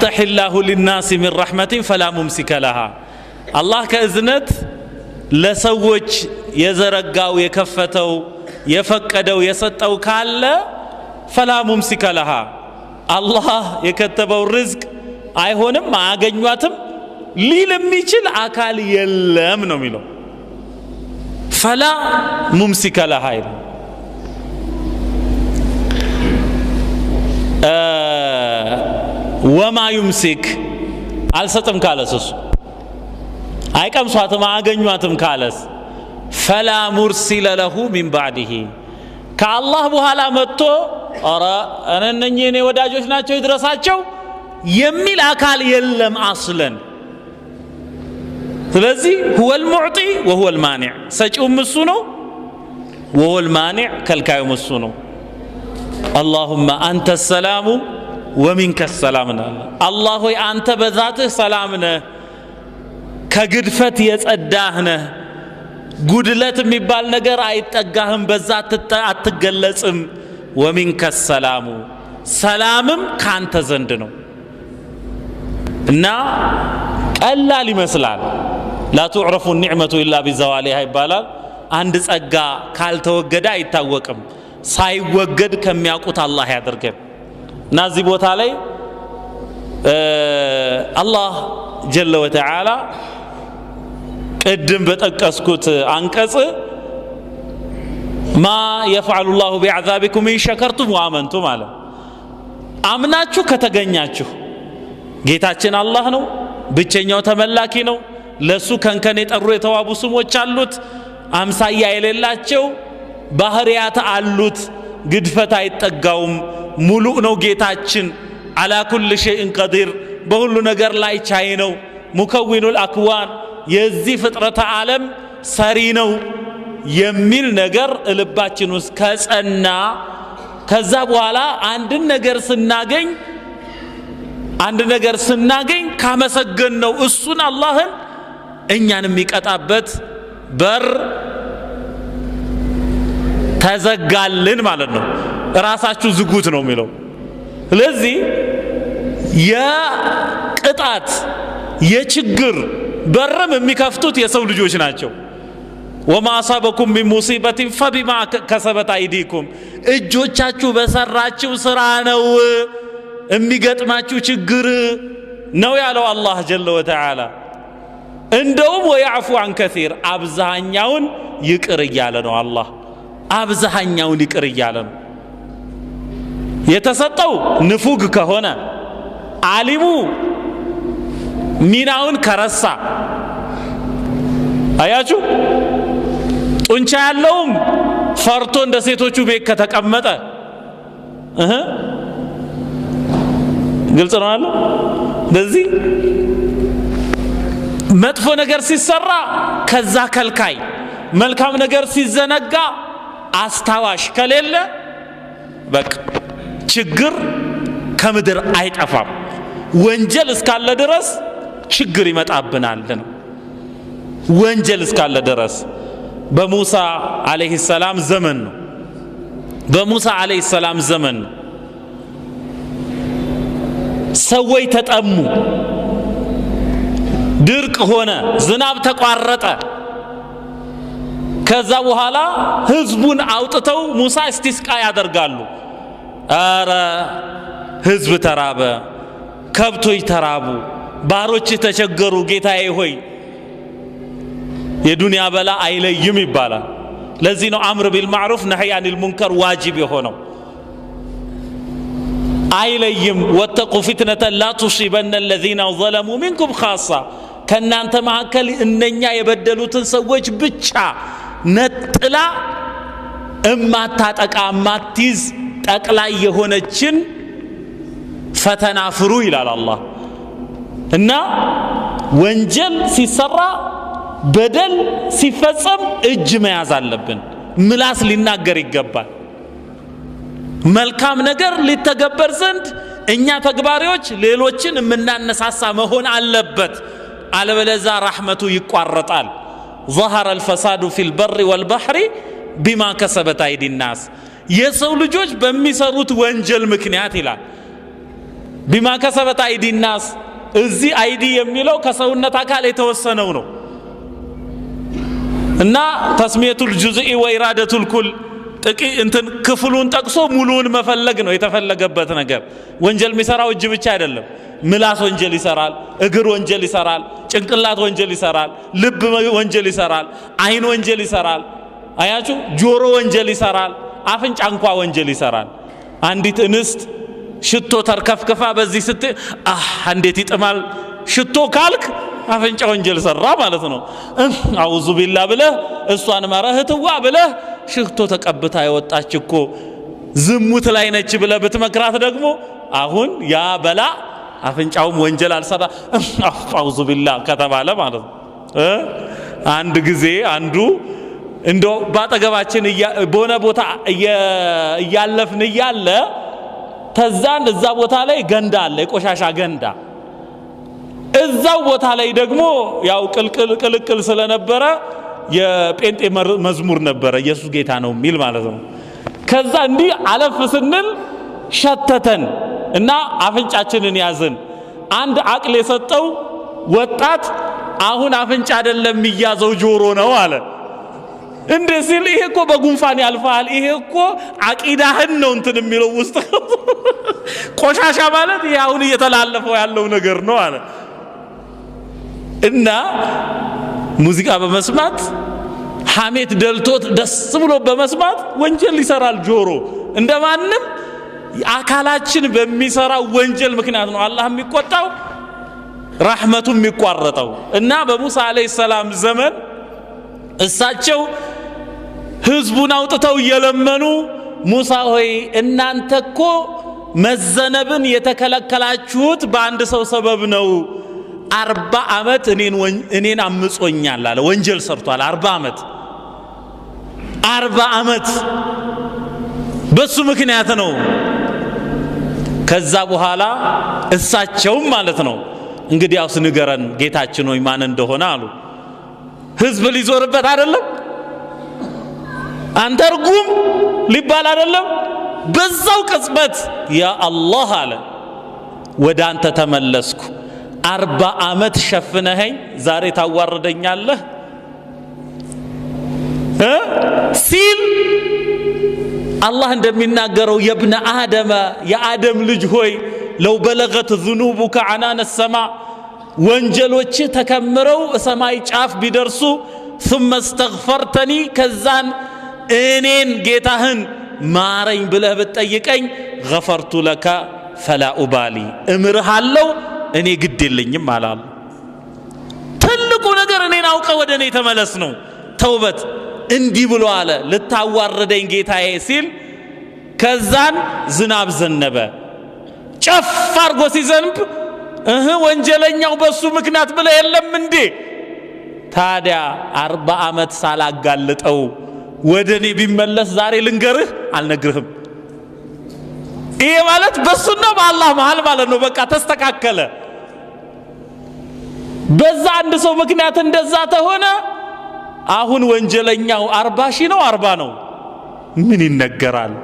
يفتح الله للناس من رحمة فلا ممسك لها الله كأذنت لسوج يزرقاو يكفتو يفقدو يسطو كالا فلا ممسك لها الله يكتبو الرزق አይሆንም አያገኙአትም ሊል የሚችል አካል የለም ነው የሚለው فلا ممسك لها وما يمسك አልሰጥም ካለስ እሱ አይቀምሷትም አያገኙአትም ካለስ فلا مرسل له من بعده ከአላህ በኋላ መጥቶ ኧረ እነኚህ እኔ ወዳጆች ናቸው ይድረሳቸው የሚል አካል የለም አስለን ስለዚህ هو المعطي وهو المانع ሰጪውም እሱ ነው وهو المانع ከልካዩም እሱ ነው اللهم أنت السلام ومنك السلام الله ሆይ አንተ በዛትህ ሰላም ነህ ከግድፈት የጸዳህ ነህ ጉድለት የሚባል ነገር አይጠጋህም በዛት አትገለጽም ومنك السلام ሰላምም ካንተ ዘንድ ነው እና ቀላል ይመስላል لا تعرف النعمة إلا بزوالها ይባላል አንድ ጸጋ ካልተወገደ አይታወቅም ሳይወገድ ከሚያውቁት አላህ ያደርገን እና እዚህ ቦታ ላይ አላህ ጀለ ወተዓላ ቅድም በጠቀስኩት አንቀጽ ما يفعل الله بعذابكم إن شكرتم وآمنتم አለ አምናችሁ ከተገኛችሁ ጌታችን አላህ ነው ብቸኛው ተመላኪ ነው ለሱ ከንከን የጠሩ የተዋቡ ስሞች አሉት አምሳያ የሌላቸው ባህሪያት አሉት ግድፈት አይጠጋውም ሙሉ ነው ጌታችን على كل شيء قدير በሁሉ ነገር ላይ ቻይ ነው مكون الأكوان የዚህ ፍጥረተ ዓለም ሰሪ ነው የሚል ነገር ልባችን ውስጥ ከጸና ከዛ በኋላ አንድ ነገር ስናገኝ ካመሰገን ነው እሱን አላህን እኛን የሚቀጣበት በር ተዘጋልን ማለት ነው ራሳችሁ ዝጉት ነው የሚለው ስለዚህ የቅጣት የችግር በርም የሚከፍቱት የሰው ልጆች ናቸው وما أصابكم من مصيبة فبما كسبت أيديكم እጆቻችሁ በሰራችሁ ስራ ነው የሚገጥማችሁ ችግር ነው ያለው አላህ ጀለ ወተዓላ እንደውም ويعفو عن كثير አብዛኛውን ይቅር እያለ ነው አላህ አብዛኛውን ይቅር እያለ ነው የተሰጠው ንፉግ ከሆነ ዓሊሙ ሚናውን ከረሳ አያችሁ ጡንቻ ያለውም ፈርቶ እንደ ሴቶቹ ቤት ከተቀመጠ ግልጽ ነው አለ በዚህ መጥፎ ነገር ሲሰራ ከዛ ከልካይ መልካም ነገር ሲዘነጋ አስታዋሽ ከሌለ በቃ ችግር ከምድር አይጠፋም ወንጀል እስካለ ድረስ ችግር ይመጣብናል ወንጀል እስካለ ድረስ በሙሳ አለይሂ ሰላም ዘመን ነው በሙሳ አለይሂ ሰላም ዘመን ነው ሰዎች ተጠሙ ድርቅ ሆነ ዝናብ ተቋረጠ ከዛ በኋላ ህዝቡን አውጥተው ሙሳ እስቲስቃ ያደርጋሉ አረ ህዝብ ተራበ ከብቶች ተራቡ ባሮች ተቸገሩ ጌታዬ ሆይ የዱንያ በላ አይለይም ይባላል ለዚህ ነው አምር ቢልማዕሩፍ ነህይ አኒል ሙንከር ዋጅብ የሆነው አይለይም ወተቁ ፊትነተ ላ ቱሲበነ الذين ظلموا منكم خاصة ከናንተ መካከል እነኛ የበደሉትን ሰዎች ብቻ ነጥላ እማታጠቃ ማትይዝ ጠቅላይ የሆነችን ፈተና ፍሩ ይላል አላህ እና ወንጀል ሲሰራ በደል ሲፈጸም እጅ መያዝ አለብን ምላስ ሊናገር ይገባል መልካም ነገር ሊተገበር ዘንድ እኛ ተግባሪዎች ሌሎችን የምናነሳሳ መሆን አለበት አለበለዚያ ረህመቱ ይቋረጣል ظهر الفساد في البر والبحر بما كسبت ايدي الناس የሰው ልጆች በሚሰሩት ወንጀል ምክንያት ይላል ቢማ ከሰበት አይዲ ናስ እዚህ አይዲ የሚለው ከሰውነት አካል የተወሰነው ነው እና ተስሚየቱል ጁዝኢ ወኢራደቱል ኩል ጥቂ እንትን ክፍሉን ጠቅሶ ሙሉውን መፈለግ ነው የተፈለገበት ነገር። ወንጀል የሚሰራው እጅ ብቻ አይደለም። ምላስ ወንጀል ይሰራል፣ እግር ወንጀል ይሰራል፣ ጭንቅላት ወንጀል ይሰራል፣ ልብ ወንጀል ይሰራል፣ አይን ወንጀል ይሰራል። አያችሁ ጆሮ ወንጀል ይሰራል፣ አፍንጫ እንኳ ወንጀል ይሰራል። አንዲት እንስት ሽቶ ተርከፍከፋ በዚህ ስት እንዴት ይጥማል ሽቶ ካልክ አፍንጫ ወንጀል ሰራ ማለት ነው። አውዙ ቢላህ ብለህ እሷን ማረህትዋ ብለህ ሽቶ ተቀብታ የወጣች እኮ ዝሙት ላይ ነች ብለህ ብትመክራት ደግሞ አሁን ያ በላ አፍንጫውም ወንጀል አልሰራ አውዙ ቢላህ ከተባለ ማለት ነው። አንድ ጊዜ አንዱ እንደው ባጠገባችን በሆነ ቦታ እያለፍን እያለ ተዛን እዛ ቦታ ላይ ገንዳ አለ፣ የቆሻሻ ገንዳ። እዛው ቦታ ላይ ደግሞ ያው ቅልቅል ስለነበረ የጴንጤ መዝሙር ነበረ፣ ኢየሱስ ጌታ ነው የሚል ማለት ነው። ከዛ እንዲህ አለፍ ስንል ሸተተን እና አፍንጫችንን ያዝን። አንድ አቅል የሰጠው ወጣት አሁን አፍንጫ አይደለም የሚያዘው ጆሮ ነው አለ። እንደ ሲል ይሄ እኮ በጉንፋን ያልፋል፣ ይሄ እኮ አቂዳህን ነው እንትን የሚለው ውስጥ ቆሻሻ ማለት ይሄ አሁን እየተላለፈው ያለው ነገር ነው አለ። እና ሙዚቃ በመስማት ሐሜት ደልቶት ደስ ብሎ በመስማት ወንጀል ይሰራል ጆሮ። እንደማንም አካላችን በሚሰራው ወንጀል ምክንያት ነው አላህ የሚቆጣው፣ ረህመቱ የሚቋረጠው። እና በሙሳ አለይሂ ሰላም ዘመን እሳቸው ህዝቡን አውጥተው እየለመኑ ሙሳ ሆይ እናንተ እኮ መዘነብን የተከለከላችሁት በአንድ ሰው ሰበብ ነው። 40 ዓመት እኔን አምጾኛል አለ። ወንጀል ሰርቷል 40 ዓመት በሱ ምክንያት ነው። ከዛ በኋላ እሳቸውም ማለት ነው እንግዲያውስ ንገረን ጌታችን ሆይ ማን እንደሆነ አሉ። ህዝብ ሊዞርበት አይደለም፣ አንተ ርጉም ሊባል አይደለም። በዛው ቅጽበት ያ አላህ አለ ወደ አንተ ተመለስኩ፣ 40 ዓመት ሸፍነኸኝ ዛሬ ታዋርደኛለህ ሲል አላህ እንደሚናገረው የብነ አደመ የአደም ልጅ ሆይ ለው በለገት ذنوبك عنان السماء ወንጀሎች ተከምረው ሰማይ ጫፍ ቢደርሱ ثم استغفرتني ከዛን እኔን ጌታህን ማረኝ ብለህ ብትጠይቀኝ غفرت لك فلا أبالي እምርሃለሁ እኔ ግድ የለኝም አላል። ትልቁ ነገር እኔን አውቀ ወደ እኔ ተመለስ ነው ተውበት። እንዲህ ብሎ አለ ልታዋርደኝ ጌታዬ ሲል ከዛን ዝናብ ዘነበ። ጨፍ አርጎ ሲዘንብ ወንጀለኛው በሱ ምክንያት ብለ የለም እንዴ? ታዲያ 40 ዓመት ሳላጋልጠው ወደ እኔ ቢመለስ ዛሬ ልንገርህ አልነግርህም። ይሄ ማለት በሱና በአላህ መሃል ማለት ነው። በቃ ተስተካከለ። በዛ አንድ ሰው ምክንያት እንደዛ ተሆነ አሁን ወንጀለኛው 40 ሺህ ነው 40 ነው ምን ይነገራል?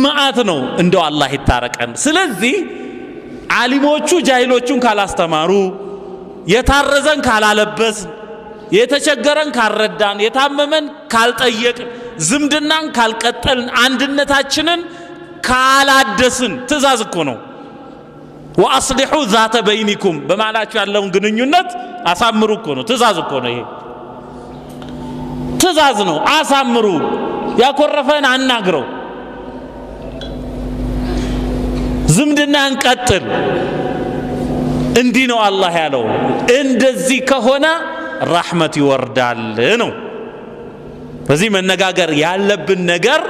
መዓት ነው። እንደው አላህ ይታረቀን። ስለዚህ ዓሊሞቹ ጃሂሎቹን ካላስተማሩ፣ የታረዘን ካላለበስ፣ የተቸገረን ካልረዳን፣ የታመመን ካልጠየቅ፣ ዝምድናን ካልቀጠልን፣ አንድነታችንን ካላደስን ትእዛዝ እኮ ነው። ወአስሊሑ ዛተ በይኒኩም በማላችሁ ያለውን ግንኙነት አሳምሩ እኮ ነው። ትእዛዝ እኮ ነው። ይሄ ትእዛዝ ነው። አሳምሩ፣ ያኮረፈን አናግረው፣ ዝምድናን ቀጥል። እንዲህ ነው አላህ ያለው። እንደዚህ ከሆነ ረሕመት ይወርዳል ነው። በዚህ መነጋገር ያለብን ነገር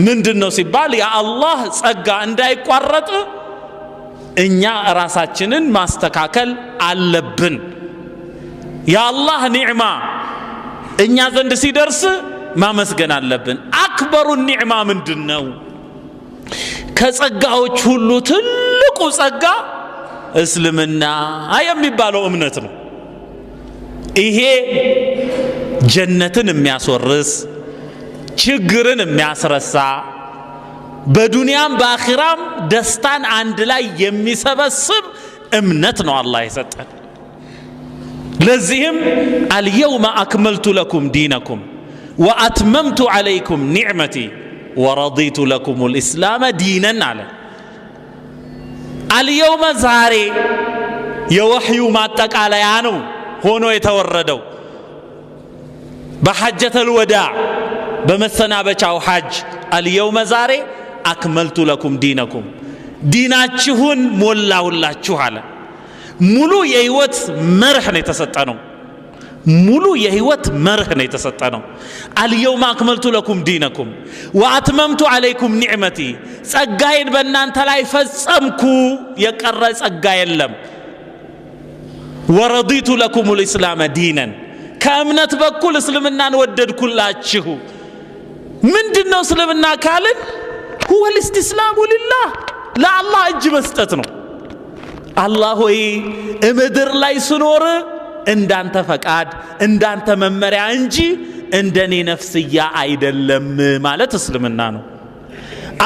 ምንድነው ሲባል የአላህ ጸጋ እንዳይቋረጥ እኛ ራሳችንን ማስተካከል አለብን። የአላህ ኒዕማ እኛ ዘንድ ሲደርስ ማመስገን አለብን። አክበሩ ኒዕማ ምንድነው? ከጸጋዎች ሁሉ ትልቁ ጸጋ እስልምና የሚባለው እምነት ነው። ይሄ ጀነትን የሚያስወርስ፣ ችግርን የሚያስረሳ፣ በዱንያም በአኺራም ደስታን አንድ ላይ የሚሰበስብ እምነት ነው አላህ የሰጠን። ለዚህም አልየውመ አክመልቱ ለኩም ዲነኩም ወአትመምቱ ዐለይኩም ኒዕመቲ ወረዲቱ ለኩም ልእስላመ ዲነን አለ። አልየውመ ዛሬ የወሕዩ ማጠቃለያ ነው ሆኖ የተወረደው በሐጀተል ወዳዕ በመሰናበቻው ሐጅ አልየውመ ዛሬ አክመልቱ ለኩም ዲነኩም ዲናችሁን ሞላሁላችሁ አለ። ሙሉ የህይወት መርህ ነው የተሰጠነው። ሙሉ የህይወት መርህ ነው የተሰጠነው። አልየውመ አክመልቱ ለኩም ዲነኩም ወአትመምቱ ዐለይኩም ኒዕመቲ ጸጋዬን በእናንተ ላይ ፈጸምኩ፣ የቀረ ጸጋ የለም። ወረዲቱ ለኩም ልእስላመ ዲነን ከእምነት በኩል እስልምናን ወደድኩላችሁ። ምንድነው እስልምና ካልን ሁወ ልእስቲስላሙ ሊላህ ለአላህ እጅ መስጠት ነው። አላህ ሆይ ምድር ላይ ስኖር እንዳንተ ፈቃድ እንዳንተ መመሪያ እንጂ እንደኔ ነፍስያ አይደለም ማለት እስልምና ነው።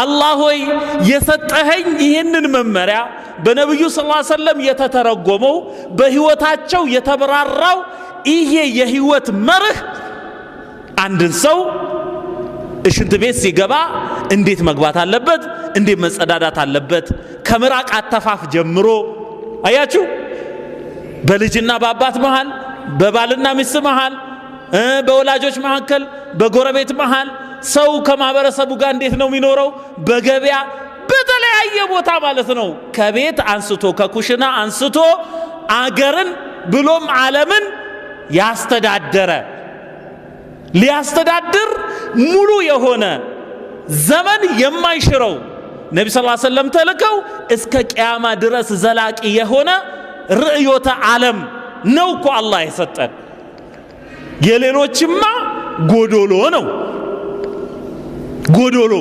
አላህ ሆይ የሰጠኸኝ ይህንን መመሪያ በነብዩ ሰለላሁ ዐለይሂ ወሰለም የተተረጎመው በህይወታቸው የተብራራው ይሄ የህይወት መርህ አንድን ሰው ሽንት ቤት ሲገባ እንዴት መግባት አለበት፣ እንዴት መጸዳዳት አለበት፣ ከምራቅ አተፋፍ ጀምሮ አያችሁ፣ በልጅና በአባት መሃል፣ በባልና ሚስት መሃል፣ በወላጆች መካከል፣ በጎረቤት መሃል ሰው ከማህበረሰቡ ጋር እንዴት ነው የሚኖረው፣ በገበያ በተለያየ ቦታ ማለት ነው። ከቤት አንስቶ ከኩሽና አንስቶ አገርን ብሎም ዓለምን ያስተዳደረ ሊያስተዳድር ሙሉ የሆነ ዘመን የማይሽረው ነቢ ሰለላሁ ዐለይሂ ወሰለም ተልከው እስከ ቂያማ ድረስ ዘላቂ የሆነ ርዕዮተ ዓለም ነው እኮ አላህ የሰጠን። የሌሎችማ ጎዶሎ ነው፣ ጎዶሎ።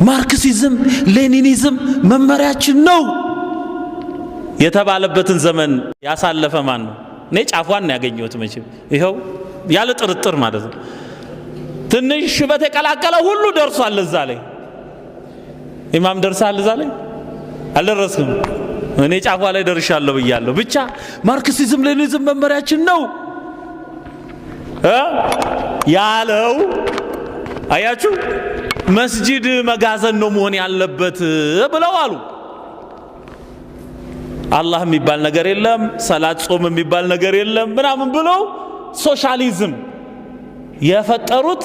ማርክሲዝም ሌኒኒዝም መመሪያችን ነው የተባለበትን ዘመን ያሳለፈ ማን ነው? እኔ ጫፏን ነው ያገኘሁት መቼም ይኸው ያለ ጥርጥር ማለት ነው። ትንሽ ሽበት የቀላቀለ ሁሉ ደርሷል እዛ ላይ። ኢማም ደርሳል እዛ ላይ አልደረስክም? እኔ ጫፏ ላይ ደርሻለሁ ብያለሁ። ብቻ ማርክሲዝም ሌኒኒዝም መመሪያችን ነው ያለው አያችሁ። መስጂድ መጋዘን ነው መሆን ያለበት ብለው አሉ። አላህ የሚባል ነገር የለም፣ ሰላት ጾም የሚባል ነገር የለም ምናምን ብለው ሶሻሊዝም የፈጠሩት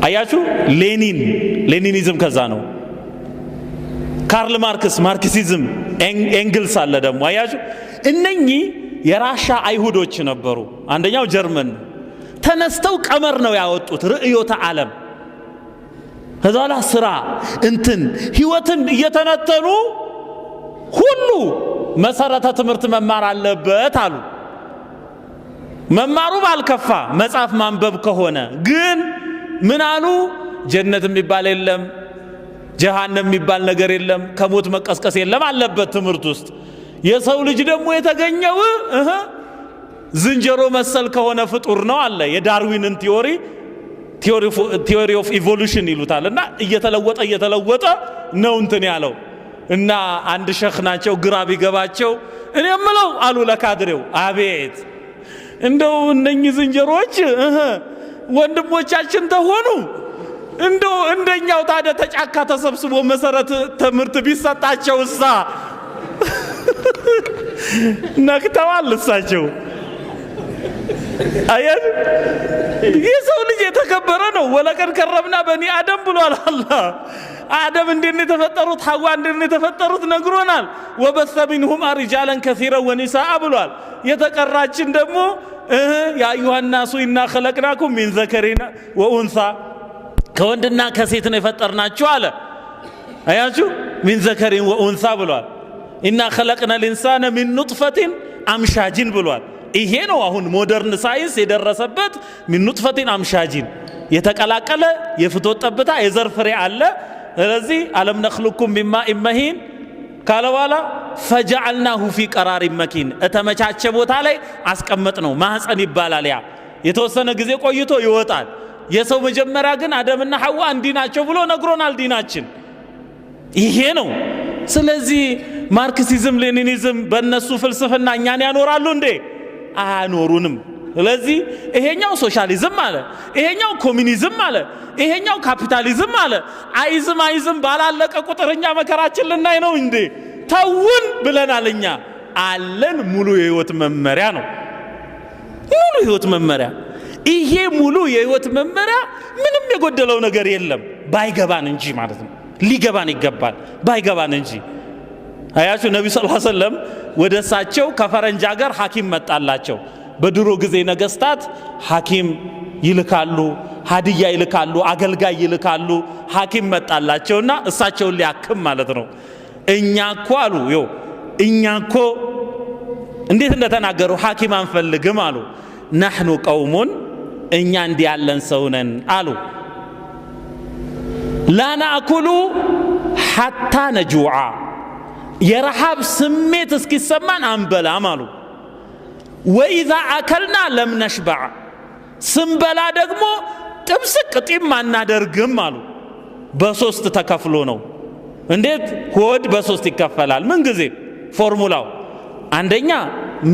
አያችሁ። ሌኒኒዝም ከዛ ነው። ካርል ማርክስ ማርክሲዝም፣ ኤንግልስ አለ ደግሞ አያችሁ። እነኚህ የራሻ አይሁዶች ነበሩ። አንደኛው ጀርመን ተነስተው ቀመር ነው ያወጡት ርዕዮተ ዓለም። ከዛላ ስራ እንትን ህይወትን እየተነተኑ ሁሉ መሰረተ ትምህርት መማር አለበት አሉ። መማሩ ባልከፋ መጽሐፍ ማንበብ ከሆነ ግን ምን አሉ? ጀነት የሚባል የለም፣ ጀሃነም የሚባል ነገር የለም፣ ከሞት መቀስቀስ የለም አለበት ትምህርት ውስጥ። የሰው ልጅ ደግሞ የተገኘው ዝንጀሮ መሰል ከሆነ ፍጡር ነው አለ። የዳርዊንን ቲዮሪ ኦፍ ኢቮሉሽን ይሉታል። እና እየተለወጠ ነው እንትን ያለው። እና አንድ ሸኽ ናቸው ግራ ቢገባቸው እኔ የምለው አሉ ለካድሬው፣ አቤት እንደው እነኚህ ዝንጀሮች ወንድሞቻችን ተሆኑ እንደው እንደኛው ታዲያ ተጫካ ተሰብስቦ መሰረት ትምህርት ቢሰጣቸውሳ ነክተዋል እሳቸው። አያት የሰው ልጅ የተከበረ ነው። ወለቀድ ከረምና በኒ አደም ብሏል አላህ። አደም እንዴት ነው የተፈጠሩት፣ ሐዋ እንዴት ነው የተፈጠሩት ነግሮናል። ወበሰ ሚንሁም ሪጃለን ከሲረን ወኒሳአ ብሏል። የተቀራችን ደግሞ ያ አዩሃ ናሱ ኢና ኸለቅናኩም ሚን ዘከሪን ወኡንሳ ከወንድና ከሴት ነው የፈጠርናችሁ አለ። አያችሁ ሚን ዘከሪን ወኡንሳ ብሏል። ኢና ኸለቅና ልኢንሳነ ሚን ኑጥፈቲን አምሻጂን ብሏል። ይሄ ነው አሁን ሞደርን ሳይንስ የደረሰበት። ሚን ኑጥፈቲን አምሻጂን የተቀላቀለ የፍቶት ጠብታ የዘር ፍሬ አለ። ስለዚህ አለም ነኽሉኩም ሚማ ኢመሂን ካለ በኋላ ፈጀዐልናሁ ፊ ቀራሪ መኪን እተመቻቸ ቦታ ላይ አስቀመጥ ነው። ማህፀን ይባላል። ያ የተወሰነ ጊዜ ቆይቶ ይወጣል። የሰው መጀመሪያ ግን አደምና ሐዋ እንዲህ ናቸው ብሎ ነግሮናል ዲናችን ይሄ ነው። ስለዚህ ማርክሲዝም ሌኒኒዝም በእነሱ ፍልስፍና እኛን ያኖራሉ እንዴ? አያኖሩንም። ስለዚህ ይሄኛው ሶሻሊዝም አለ፣ ይሄኛው ኮሚኒዝም አለ፣ ይሄኛው ካፒታሊዝም አለ። አይዝም ባላለቀ ቁጥርኛ መከራችን ልናይ ነው እንዴ? ተውን ብለናል። እኛ አለን ሙሉ የህይወት መመሪያ ነው። ሙሉ የህይወት መመሪያ። ይሄ ሙሉ የህይወት መመሪያ ምንም የጎደለው ነገር የለም። ባይገባን እንጂ ማለት ነው። ሊገባን ይገባል፣ ባይገባን እንጂ። አያችሁ ነብዩ ሰለላሁ ዐለይሂ ወሰለም ወደ እሳቸው ከፈረንጅ ሀገር ሐኪም መጣላቸው። በድሮ ጊዜ ነገስታት ሐኪም ይልካሉ፣ ሀዲያ ይልካሉ፣ አገልጋይ ይልካሉ። ሐኪም መጣላቸውና እሳቸውን ሊያክም ማለት ነው። እኛኮ አሉ እኛኮ እንዴት እንደተናገሩ ሐኪም አንፈልግም አሉ። ነህኑ ቀውሙን እኛ እንዲህ ያለን ሰው ነን አሉ። ላ ናእኩሉ ሐታ ነጁዓ የረሃብ ስሜት እስኪሰማን አንበላም አሉ። ወኢዛ አከልና ለም ነሽበዕ ስንበላ ደግሞ ጥብስቅ ጢም አናደርግም አሉ። በሶስት ተከፍሎ ነው። እንዴት ሆድ በሶስት ይከፈላል? ምን ጊዜ ፎርሙላው አንደኛ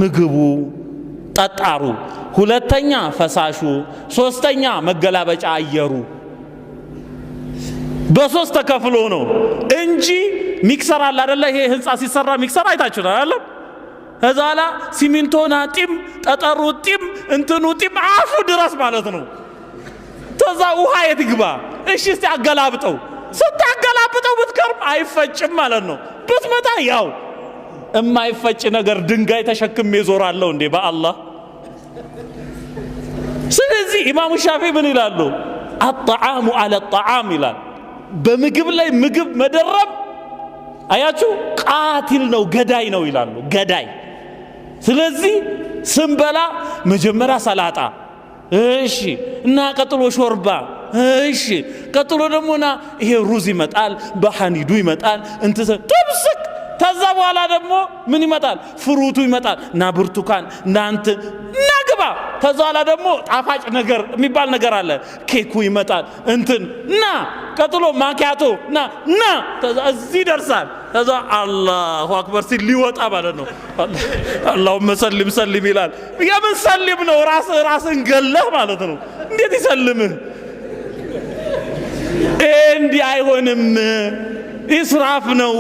ምግቡ ጠጣሩ፣ ሁለተኛ ፈሳሹ፣ ሶስተኛ መገላበጫ አየሩ። በሶስት ተከፍሎ ነው እንጂ ሚክሰር አለ አይደለ? ይሄ ህንጻ ሲሰራ ሚክሰር አይታችሁታል አይደል? ከዛላ ሲሚንቶና ጢም፣ ጠጠሩ ጢም፣ እንትኑ ጢም አፉ ድረስ ማለት ነው። ተዛ ውሃ የት ይግባ? እሺ እስቲ አገላብጠው። ስታገላብጠው ብትከርም አይፈጭም ማለት ነው። ብትመጣ ያው እማይፈጭ ነገር ድንጋይ ተሸክሜ ዞራለሁ እንዴ በአላህ። ስለዚህ ኢማሙ ሻፊዒ ምን ይላሉ? አጣዓሙ አለ ጣዓም ይላል። በምግብ ላይ ምግብ መደረብ አያችሁ ቃቲል ነው፣ ገዳይ ነው ይላሉ። ገዳይ። ስለዚህ ስንበላ መጀመሪያ ሰላጣ፣ እሺ እና ቀጥሎ ሾርባ፣ እሺ ቀጥሎ ደሞና ይሄ ሩዝ ይመጣል፣ በሐኒዱ ይመጣል፣ ጥብስቅ። ከዛ በኋላ ደግሞ ምን ይመጣል? ፍሩቱ ይመጣል፣ እና ብርቱካን እና እንትን እና ግባ። ከዛ በኋላ ደግሞ ጣፋጭ ነገር የሚባል ነገር አለ፣ ኬኩ ይመጣል፣ እንትን እና ቀጥሎ ማኪያቶ እና ከዛ እዚህ ደርሳል። ከዛ አላሁ አክበር ሲል ሊወጣ ማለት ነው። አላሁመ ሰሊም ሰሊም ይላል። የምን ሰሊም ነው? ራስን ገለህ ማለት ነው። እንዴት ይሰልምህ? እንዲህ አይሆንም፣ ኢስራፍ ነው።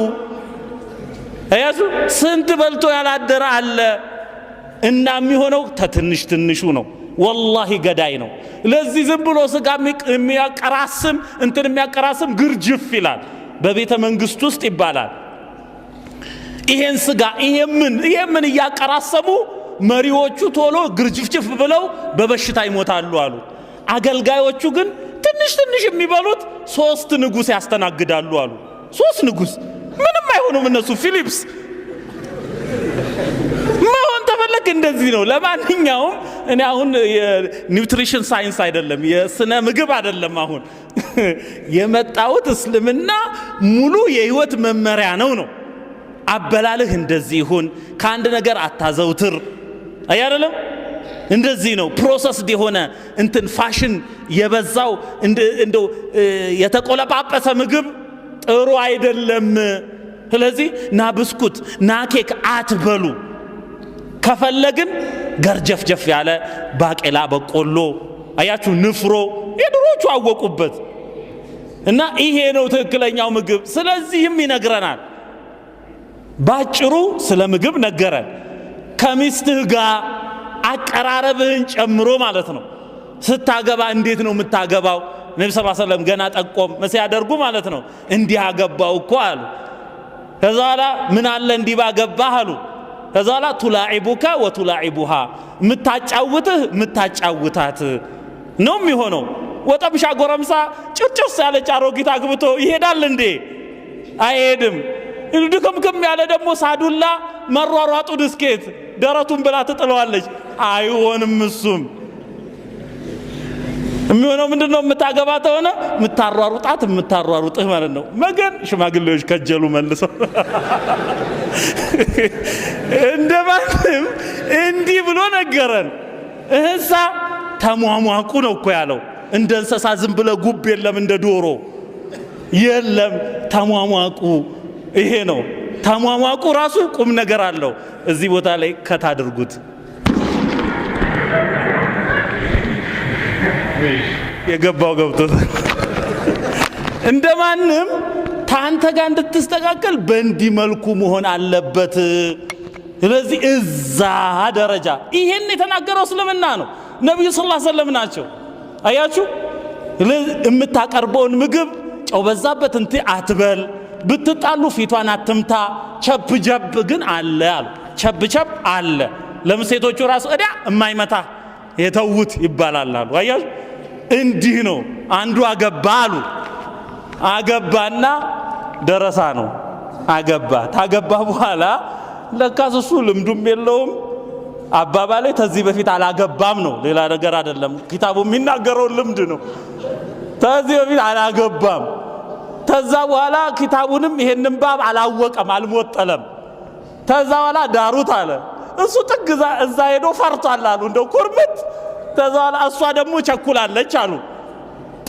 አያሱ ስንት በልቶ ያላደረ አለ እና የሚሆነው ተትንሽ ትንሹ ነው። ወላሂ ገዳይ ነው። ለዚህ ዝም ብሎ ስጋ የሚያቀራስም እንትን የሚያቀራስም ግርጅፍ ይላል፣ በቤተ መንግስት ውስጥ ይባላል። ይሄን ስጋ ይሄምን እያቀራሰሙ መሪዎቹ ቶሎ ግርጅፍጭፍ ብለው በበሽታ ይሞታሉ አሉ። አገልጋዮቹ ግን ትንሽ ትንሽ የሚበሉት 3 ንጉስ ያስተናግዳሉ አሉ። 3 ንጉስ ምንም አይሆኑም እነሱ። ፊሊፕስ መሆን ተፈለክ እንደዚህ ነው። ለማንኛውም እኔ አሁን የኒውትሪሽን ሳይንስ አይደለም የስነ ምግብ አይደለም አሁን የመጣሁት እስልምና ሙሉ የህይወት መመሪያ ነው። አበላልህ እንደዚህ ይሁን፣ ከአንድ ነገር አታዘውትር። አይደለም እንደዚህ ነው። ፕሮሰስድ የሆነ እንትን ፋሽን የበዛው እንደው የተቆለጳጰሰ ምግብ ጥሩ አይደለም። ስለዚህ ና ብስኩት ና ኬክ አትበሉ። ከፈለግን ገርጀፍጀፍ ያለ ባቄላ፣ በቆሎ፣ አያችሁ ንፍሮ የድሮቹ አወቁበት እና ይሄ ነው ትክክለኛው ምግብ። ስለዚህም ይነግረናል። ባጭሩ ስለ ምግብ ነገረን። ከሚስትህ ጋር አቀራረብህን ጨምሮ ማለት ነው። ስታገባ እንዴት ነው የምታገባው? ነብዩ ሰለላሁ ዐለይሂ ወሰለም ገና ጠቆም ሲያደርጉ ማለት ነው እንዲህ አገባው እኮ አሉ። ከዛ በኋላ ምን አለ እንዲህ ባገባህ አሉ። ከዛ በኋላ ቱላዒቡካ ወቱላዒቡሃ ምታጫውትህ ምታጫውታት ነው የሚሆነው። ወጠምሻ ጎረምሳ ጭርጭስ ያለች አሮጊት አግብቶ ይሄዳል እንዴ? አይሄድም። ድክምክም ያለ ደግሞ ሳዱላ መሯሯጡ ድስኬት ደረቱን ብላ ትጥለዋለች። አይሆንም። እሱም የሚሆነው ምንድነው? የምታገባት ሆነ የምታሯሩጥህ ማለት ነው። መገን ሽማግሌዎች ከጀሉ መልሰው እንደማንም እንዲህ ብሎ ነገረን። እህሳ ተሟሟቁ ነው እኮ ያለው። እንደ እንስሳ ዝም ብለ ጉብ የለም እንደ ዶሮ የለም ተሟሟቁ ይሄ ነው ተሟሟቁ ራሱ ቁም ነገር አለው እዚህ ቦታ ላይ ከታድርጉት የገባው ገብቶታል እንደማንም ታንተ ጋር እንድትስተካከል በእንዲህ መልኩ መሆን አለበት ስለዚህ እዛ ደረጃ ይሄን የተናገረው እስልምና ነው ነብዩ ሰለላሁ ዐለይሂ ወሰለም ናቸው አያችሁ የምታቀርበውን ምግብ ጨው በዛበት እንት አትበል ብትጣሉ ፊቷን አትምታ ቸብጀብ ግን አለ አሉ ቸብቸብ አለ ለምሴቶቹ ራሱ እዳ የማይመታ የተውት ይባላል አሉ አያችሁ እንዲህ ነው አንዱ አገባሉ አገባና ደረሳ ነው አገባ ታገባ በኋላ ለካስ እሱ ልምዱም የለውም አባባሌ ተዚህ በፊት አላገባም ነው ሌላ ነገር አይደለም ኪታቡ የሚናገረው ልምድ ነው ተዚህ በፊት አላገባም ተዛ በኋላ ኪታቡንም ይሄንን ባብ አላወቀም አልሞጠለም ተዛ በኋላ ዳሩት አለ እሱ ጥግዛ እዛ ሄዶ ፈርቷል አሉ እንደው ኩርምት ተዛ በኋላ እሷ ደግሞ ቸኩላለች አሉ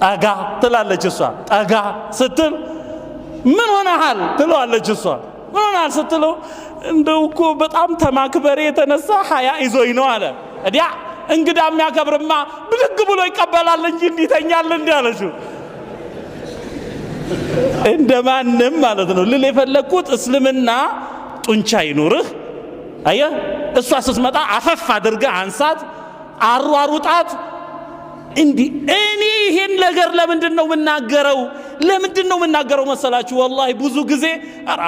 ጠጋ ትላለች እሷ ጠጋ ስትል ምን ሆነሃል ትለዋለች እሷ ምን ሆነሃል ስትለው እንደው እኮ በጣም ተማክበሬ የተነሳ ሀያ ይዞኝ ነው አለ እዲያ እንግዳ የሚያከብርማ ብድግ ብሎ ይቀበላል እንጂ እንዲተኛል እንዲያለችው እንደማንም ማለት ነው ልል የፈለኩት እስልምና ጡንቻ ይኖርህ አየ እሷ ስትመጣ አፈፍ አድርገህ አንሳት አሯሩጣት እንዲ እኔ ይሄን ነገር ለምንድነው የምናገረው መሰላችሁ ወላሂ ብዙ ጊዜ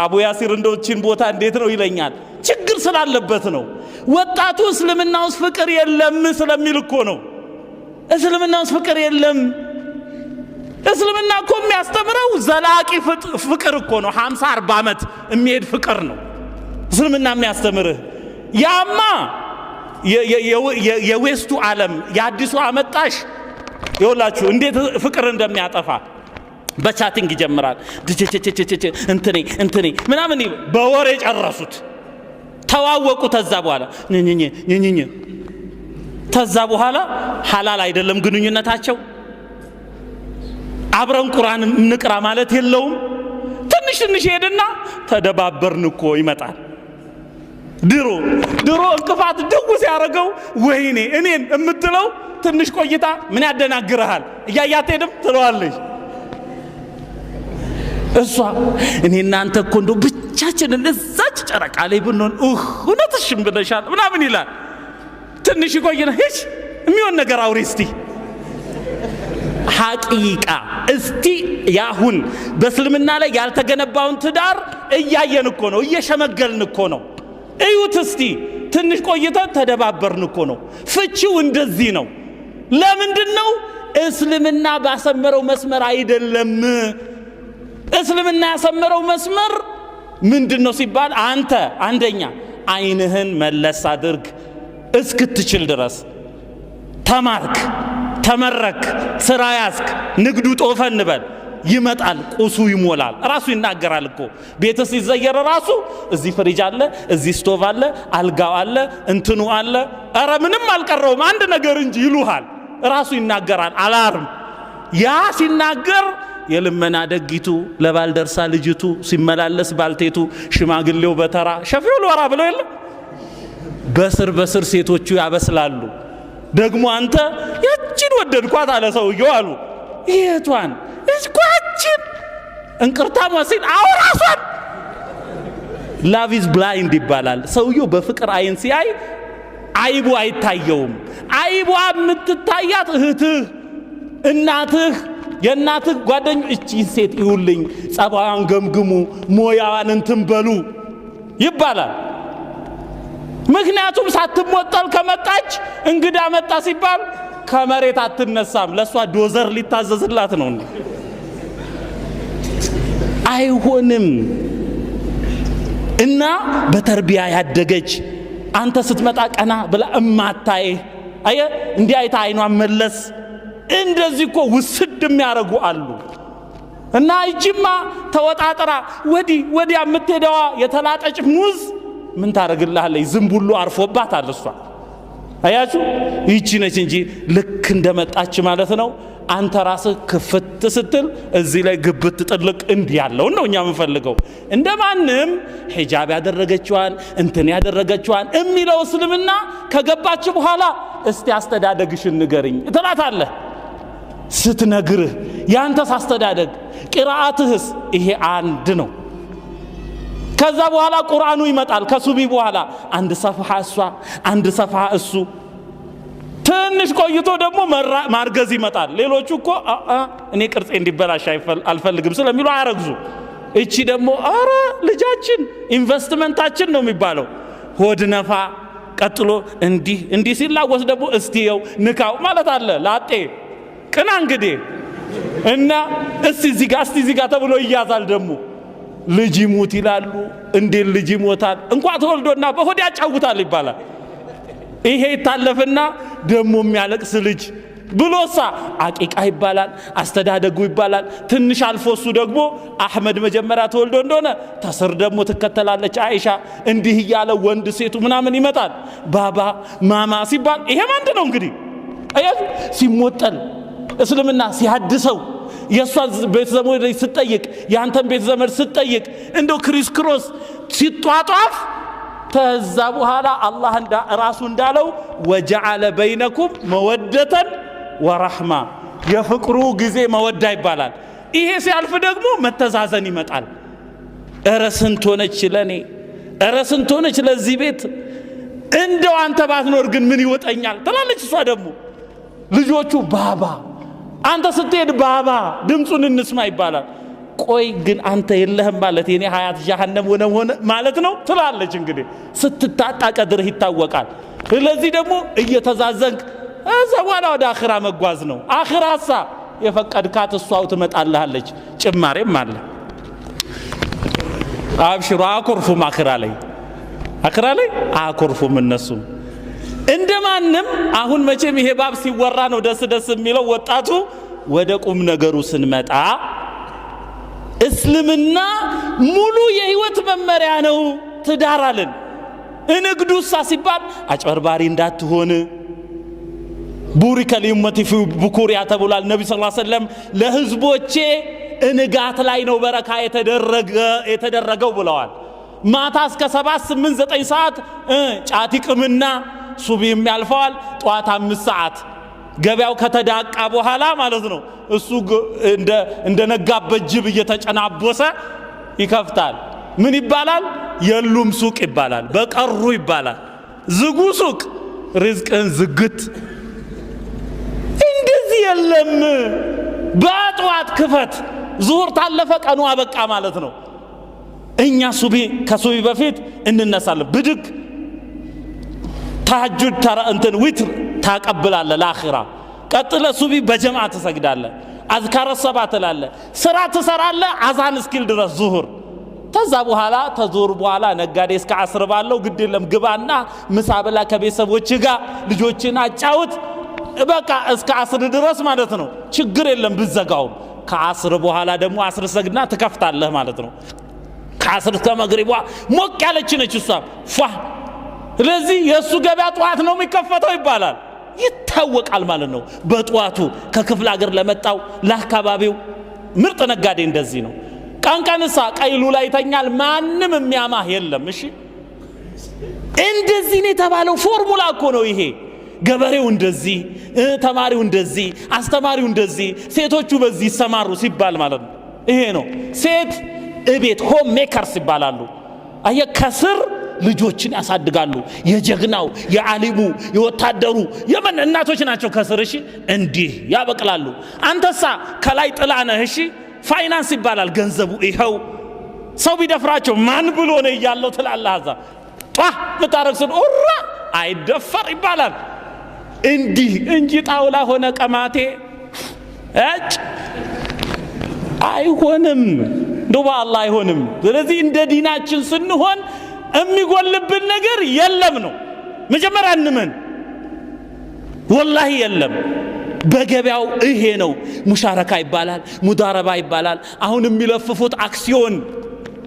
አቡ ያሲር እንደውችን ቦታ እንዴት ነው ይለኛል ችግር ስላለበት ነው ወጣቱ እስልምና ውስጥ ፍቅር የለም ስለሚል እኮ ነው እስልምና ውስጥ ፍቅር የለም እስልምና እኮ የሚያስተምረው ዘላቂ ፍቅር እኮ ነው 50 40 ዓመት የሚሄድ ፍቅር ነው እስልምና የሚያስተምርህ ያማ የዌስቱ ዓለም የአዲሱ አመጣሽ ይወላችሁ እንዴት ፍቅር እንደሚያጠፋ በቻቲንግ ይጀምራል እንትኔ ምናምን በወሬ ጨረሱት ተዋወቁ ተዛ በኋላ ነኝ ተዛ በኋላ ሐላል አይደለም ግንኙነታቸው አብረን ቁርአን እንቅራ ማለት የለውም ትንሽ ሄድና ተደባበርን እኮ ይመጣል ድሮ እንቅፋት ድጉስ ያረጋው ወይኔ እኔን እምትለው ትንሽ ቆይታ ምን ያደናግርሃል እያያት ሄድም ትለዋለች እሷ እኔና አንተ እኮ እንደው ብቻችንን እዛች ጨረቃ ላይ ብንሆን እውነትሽም ብለሻል ምናምን ይላል ትንሽ ቆይና እሺ የሚሆን ነገር አውሪ እስቲ ሐቂቃ እስቲ ያሁን በእስልምና ላይ ያልተገነባውን ትዳር እያየን እኮ ነው እየሸመገልን እኮ ነው እዩት እስቲ ትንሽ ቆይተን ተደባበርን እኮ ነው ፍቺው እንደዚህ ነው ለምንድነው እስልምና ባሰመረው መስመር አይደለም እስልምና ያሰመረው መስመር ምንድነው ሲባል አንተ አንደኛ አይንህን መለስ አድርግ እስክትችል ድረስ ተማርክ ተመረክ ስራ ያስክ ንግዱ ጦፈን በል ይመጣል ቁሱ ይሞላል ራሱ ይናገራል እኮ ቤተስ ይዘየረ ራሱ እዚህ ፍሪጅ አለ እዚህ ስቶቭ አለ አልጋው አለ እንትኑ አለ አረ ምንም አልቀረውም አንድ ነገር እንጂ ይሉሃል ራሱ ይናገራል አላርም ያ ሲናገር የልመና ደጊቱ ለባልደርሳ ልጅቱ ሲመላለስ ባልቴቱ ሽማግሌው በተራ ሸፊው ለወራ ብለው የለ በስር ሴቶቹ ያበስላሉ ደግሞ አንተ ያቺን ወደድኳት አለ ሰውየው አሉ ይሄቷን እስኳችን እንቅርታ ወሲን አውራሷን ላቭ ኢዝ ብላይንድ ይባላል ሰውየው በፍቅር አይን ሲያይ አይቡ አይታየውም አይቡ የምትታያት እህትህ እናትህ የእናትህ ጓደኞች እቺ ሴት ይሁልኝ ጸባዋን ገምግሙ ሞያዋን እንትን በሉ ይባላል ምክንያቱም ሳትሞጠል ከመጣች እንግዳ መጣ ሲባል ከመሬት አትነሳም ለሷ ዶዘር ሊታዘዝላት ነው አይሆንም እና በተርቢያ ያደገች አንተ ስትመጣ ቀና ብላ እማታይ አየ እንዲህ አይታ አይኗን መለስ እንደዚህ እኮ ውስድ የሚያረጉ አሉ እና እጅማ ተወጣጣራ ወዲ የምትሄደዋ የተላጠች ሙዝ ምን ታረግልሃለች ዝምቡሉ አርፎባታል እሷ አያችሁ ይቺ ነች እንጂ ልክ እንደመጣች ማለት ነው አንተ ራስህ ክፍት ስትል እዚህ ላይ ግብት ጥልቅ እንዲያለው ነው እኛ የምንፈልገው። እንደማንም ሒጃብ ያደረገችዋን እንትን ያደረገችዋን እሚለው እስልምና ከገባች በኋላ እስቲ አስተዳደግሽን ንገሪኝ ትላታለህ። ስትነግርህ ያንተስ አስተዳደግ ቂራአትህስ ይሄ አንድ ነው። ከዛ በኋላ ቁርአኑ ይመጣል ከሱቢ በኋላ አንድ ሰፍሐ እሷ አንድ ሰፍሐ እሱ። ትንሽ ቆይቶ ደግሞ ማርገዝ ይመጣል። ሌሎቹ እኮ እኔ ቅርጼ እንዲበላሽ አልፈልግም ስለሚሉ አያረግዙ። እቺ ደግሞ አረ ልጃችን ኢንቨስትመንታችን ነው የሚባለው። ሆድ ነፋ ቀጥሎ እንዲህ ሲላወስ ደግሞ እስቲየው ንካው ማለት አለ። ላጤ ቅና እንግዲህ እና እስቲ እዚህ ጋር ተብሎ ይያዛል። ደግሞ ልጅ ይሙት ይላሉ። እንዴት ልጅ ይሞታል? እንኳን ተወልዶና በሆድ ያጫውታል ይባላል። ይሄ ይታለፍና ደግሞ የሚያለቅስ ልጅ ብሎሳ አቂቃ ይባላል፣ አስተዳደጉ ይባላል። ትንሽ አልፎ እሱ ደግሞ አህመድ መጀመሪያ ተወልዶ እንደሆነ ተስር ደግሞ ትከተላለች አይሻ። እንዲህ እያለ ወንድ ሴቱ ምናምን ይመጣል። ባባ ማማ ሲባል ይሄም አንድ ነው እንግዲህ። አያችሁ ሲሞጠል እስልምና ሲያድሰው የሷን ቤተ ዘመድ ስትጠይቅ ያንተን ቤተ ዘመድ ስትጠይቅ እንደው ክሪስ ክሮስ ሲጧጧፍ ከዛ በኋላ አላህ ራሱ እንዳለው ወጀዐለ በይነኩም መወደተን ወረሕማ የፍቅሩ ጊዜ መወዳ ይባላል። ይሄ ሲያልፍ ደግሞ መተዛዘን ይመጣል። እረ ስንት ሆነች ለኔ፣ እረ ስንት ሆነች ለዚህ ቤት፣ እንደው አንተ ባትኖር ግን ምን ይወጠኛል ትላለች እሷ ደግሞ። ልጆቹ ባባ አንተ ስትሄድ ባባ ድምፁን እንስማ ይባላል። ቆይ ግን አንተ የለህም ማለት የኔ ሀያት ጀሃነም ሆነ ማለት ነው ትላለች። እንግዲህ ስትታጣ ቀድርህ ይታወቃል። ስለዚህ ደግሞ እየተዛዘንክ እዛ በኋላ ወደ አኺራ መጓዝ ነው። አኺራሳ የፈቀድካት እሷው ትመጣልሃለች። ጭማሬም አለ። አብሽሩ አኮርፉም አኺራ ላይ አኮርፉም እነሱም እንደማንም። አሁን መቼም ይሄ ባብ ሲወራ ነው ደስ የሚለው ወጣቱ። ወደ ቁም ነገሩ ስንመጣ እስልምና ሙሉ የህይወት መመሪያ ነው። ትዳር አለን። እንግዱሳ ሲባል አጭበርባሪ እንዳትሆን ቡሪከ ሊኡመቲ ፊ ቡኩሪያ ተብሏል። ነቢ ሰለላሁ ዐለይሂ ወሰለም ለህዝቦቼ እንጋት ላይ ነው በረካ የተደረገው ብለዋል። ማታ እስከ 7 8 9 ሰዓት ጫት ይቅምና ሱቢም ያልፈዋል። ጧት 5 ሰዓት ገበያው ከተዳቃ በኋላ ማለት ነው እሱ እንደ ነጋበት ጅብ እየተጨናቦሰ ይከፍታል። ምን ይባላል? የሉም ሱቅ ይባላል። በቀሩ ይባላል። ዝጉ ሱቅ ሪዝቅን ዝግት። እንደዚህ የለም። በጧት ክፈት። ዙሁር ታለፈ ቀኑ አበቃ ማለት ነው። እኛ ከሱቢ በፊት እንነሳለን። ብድግ ተሐጁድ እንትን ዊትር ታቀብላለ ለአኺራ። ቀጥለ ሱቢ በጀማዓ ትሰግዳለ። አዝካረ ሰባት ትላለ። ስራ ትሰራለ አዛን እስኪል ድረስ ዙሁር። ከዛ በኋላ ተዙር በኋላ ነጋዴ እስከ አስር ባለው ግድ የለም ግባና ምሳ በላ ከቤተሰቦች ጋር ልጆችን አጫውት። በቃ እስከ አስር ድረስ ማለት ነው። ችግር የለም ብዘጋው። ከአስር በኋላ ደግሞ አስር ሰግድና ትከፍታለህ ማለት ነው። ከአስር እስከ መግሪቧ ሞቅ ያለች ነች እሷ ፏ። ስለዚህ የእሱ ገበያ ጠዋት ነው የሚከፈተው ይባላል። ይታወቃል ማለት ነው። በጠዋቱ ከክፍለ ሀገር ለመጣው ለአካባቢው ምርጥ ነጋዴ እንደዚህ ነው። ቀንቀንሳ ቀይሉ ላይ ይተኛል። ማንም የሚያማህ የለም። እሺ እንደዚህ ነው የተባለው። ፎርሙላ እኮ ነው ይሄ። ገበሬው እንደዚህ፣ ተማሪው እንደዚህ፣ አስተማሪው እንደዚህ፣ ሴቶቹ በዚህ ይሰማሩ ሲባል ማለት ነው። ይሄ ነው ሴት እቤት ሆም ሜከርስ ይባላሉ። አየ ከስር ልጆችን ያሳድጋሉ። የጀግናው የዓሊሙ የወታደሩ የመን እናቶች ናቸው ከስር። እሺ እንዲህ ያበቅላሉ። አንተሳ ከላይ ጥላ ነህ። እሺ ፋይናንስ ይባላል ገንዘቡ። ይኸው ሰው ቢደፍራቸው ማን ብሎ ነው እያለው ትላለህ። አዛ ጧ ምታረክስን ኦራ አይደፈር ይባላል። እንዲህ እንጂ ጣውላ ሆነ ቀማቴ እጭ አይሆንም። ዱባ አላህ አይሆንም። ስለዚህ እንደ ዲናችን ስንሆን የሚጎልብን ነገር የለም ነው። መጀመሪያ እንመን። ወላሂ የለም። በገበያው ይሄ ነው። ሙሻረካ ይባላል፣ ሙዳረባ ይባላል። አሁን የሚለፍፉት አክሲዮን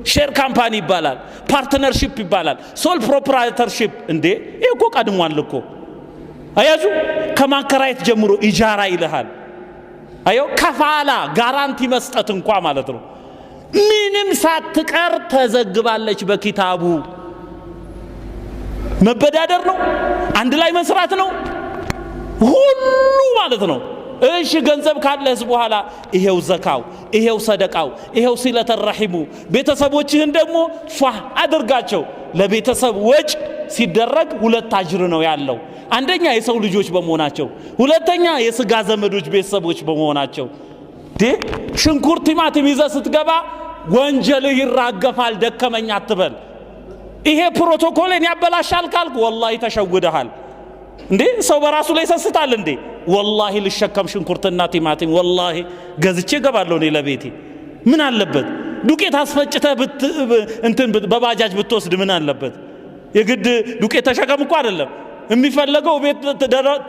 ሼር ካምፓኒ ይባላል፣ ፓርትነርሺፕ ይባላል፣ ሶል ፕሮፕራይተርሺፕ። እንዴ ይሄ እኮ ቀድሟል እኮ። አያዙ ከማከራየት ጀምሮ ኢጃራ ይልሃል። አዮ ከፋላ ጋራንቲ መስጠት እንኳን ማለት ነው። ምንም ሳትቀር ተዘግባለች በኪታቡ። መበዳደር ነው፣ አንድ ላይ መስራት ነው፣ ሁሉ ማለት ነው። እሺ ገንዘብ ካለህስ በኋላ ይሄው ዘካው፣ ይሄው ሰደቃው፣ ይሄው ሲለተ ረሂሙ። ቤተሰቦችህን ደግሞ ፏ አድርጋቸው። ለቤተሰብ ወጭ ሲደረግ ሁለት አጅር ነው ያለው። አንደኛ የሰው ልጆች በመሆናቸው፣ ሁለተኛ የስጋ ዘመዶች ቤተሰቦች በመሆናቸው። ሽንኩርት ቲማቲም ይዘህ ስትገባ ወንጀልህ ይራገፋል። ደከመኝ አትበል። ይሄ ፕሮቶኮልን ያበላሻል ካልክ ወላሂ ተሸውደሃል። እንዴ ሰው በራሱ ላይ ሰስታል እንዴ? ወላሂ ልሸከም ሽንኩርትና ቲማቲም ወላሂ ገዝቼ ገባለሁ እኔ ለቤቴ። ምን አለበት? ዱቄት አስፈጭተህ እንትን በባጃጅ ብትወስድ ምን አለበት? የግድ ዱቄት ተሸከም እኮ አይደለም የሚፈለገው፣ ቤት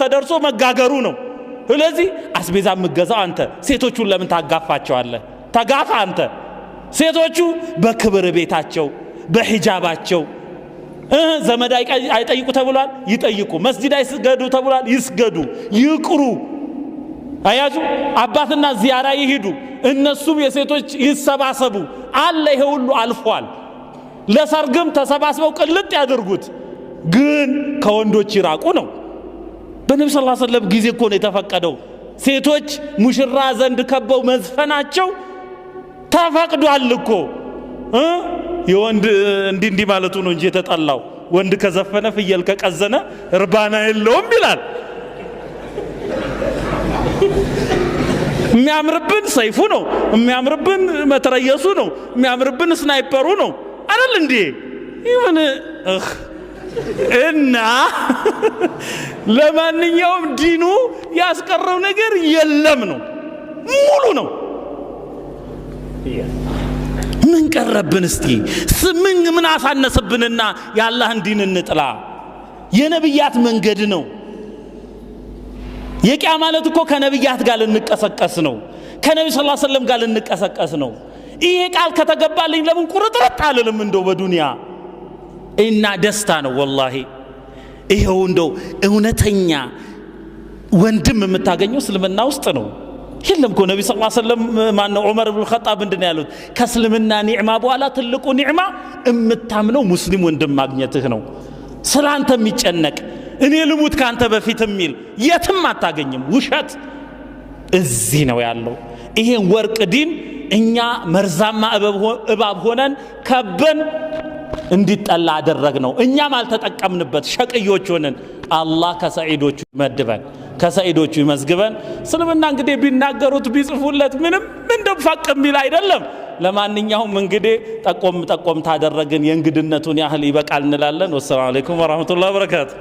ተደርሶ መጋገሩ ነው። ስለዚህ አስቤዛ የምትገዛው አንተ። ሴቶቹን ለምን ታጋፋቸዋለህ? ተጋፋ አንተ። ሴቶቹ በክብር ቤታቸው በሂጃባቸው ዘመድ አይጠይቁ ተብሏል፣ ይጠይቁ። መስጂድ አይስገዱ ተብሏል፣ ይስገዱ፣ ይቅሩ። አያዙ አባትና ዚያራ ይሄዱ፣ እነሱም የሴቶች ይሰባሰቡ አለ። ይሄ ሁሉ አልፏል። ለሰርግም ተሰባስበው ቅልጥ ያድርጉት፣ ግን ከወንዶች ይራቁ ነው። በነብዩ ሰለላሁ ዐለይሂ ወሰለም ጊዜ እኮ ነው የተፈቀደው። ሴቶች ሙሽራ ዘንድ ከበው መዝፈናቸው ተፈቅዷል እኮ። የወንድ እንዲህ ማለቱ ነው እንጂ የተጠላው። ወንድ ከዘፈነ ፍየል ከቀዘነ እርባና የለውም ይላል። የሚያምርብን ሰይፉ ነው፣ የሚያምርብን መትረየሱ ነው፣ የሚያምርብን ስናይፐሩ ነው አይደል እንዴ? ይሁን እና ለማንኛውም ዲኑ ያስቀረው ነገር የለም ነው፣ ሙሉ ነው። ምን ቀረብን? እስቲ ምን አሳነሰብንና የአላህን ዲን እንጥላ? የነብያት መንገድ ነው። የቂያ ማለት እኮ ከነብያት ጋር ልንቀሰቀስ ነው፣ ከነብዩ ሰለላሁ ዐለይሂ ወሰለም ጋር ልንቀሰቀስ ነው። ይሄ ቃል ከተገባልኝ ለምን ቁርጥርጥ አልልም? እንደው በዱንያ እና ደስታ ነው ወላሂ። ይሄው እንደው እውነተኛ ወንድም የምታገኘው እስልምና ውስጥ ነው። የለም እኮ ነብዩ ሰለላሁ ዐለይሂ ወሰለም ማነው ዑመር ኢብኑ ኸጣብ ምንድነው ያሉት? ከእስልምና ኒዕማ በኋላ ትልቁ ኒዕማ እምታምነው ሙስሊም ወንድም ማግኘትህ ነው። ስላንተ የሚጨነቅ እኔ ልሙት ካንተ በፊት የሚል የትም አታገኝም። ውሸት እዚህ ነው ያለው። ይሄን ወርቅ ዲን እኛ መርዛማ እባብ ሆነን ከበን እንዲጠላ አደረግነው። እኛም አልተጠቀምንበት፣ ሸቅዮች ሆነን። አላህ ከሰዒዶቹ ይመድበን፣ ከሰዒዶቹ ይመዝግበን። እስልምና እንግዲህ ቢናገሩት ቢጽፉለት ምንም እንደው ፈቅ የሚል አይደለም። ለማንኛውም እንግዲህ ጠቆም ታደረግን፣ የእንግድነቱን ያህል ይበቃል እንላለን። ወሰላሙ አለይኩም ወራህመቱላሂ ወበረካቱ።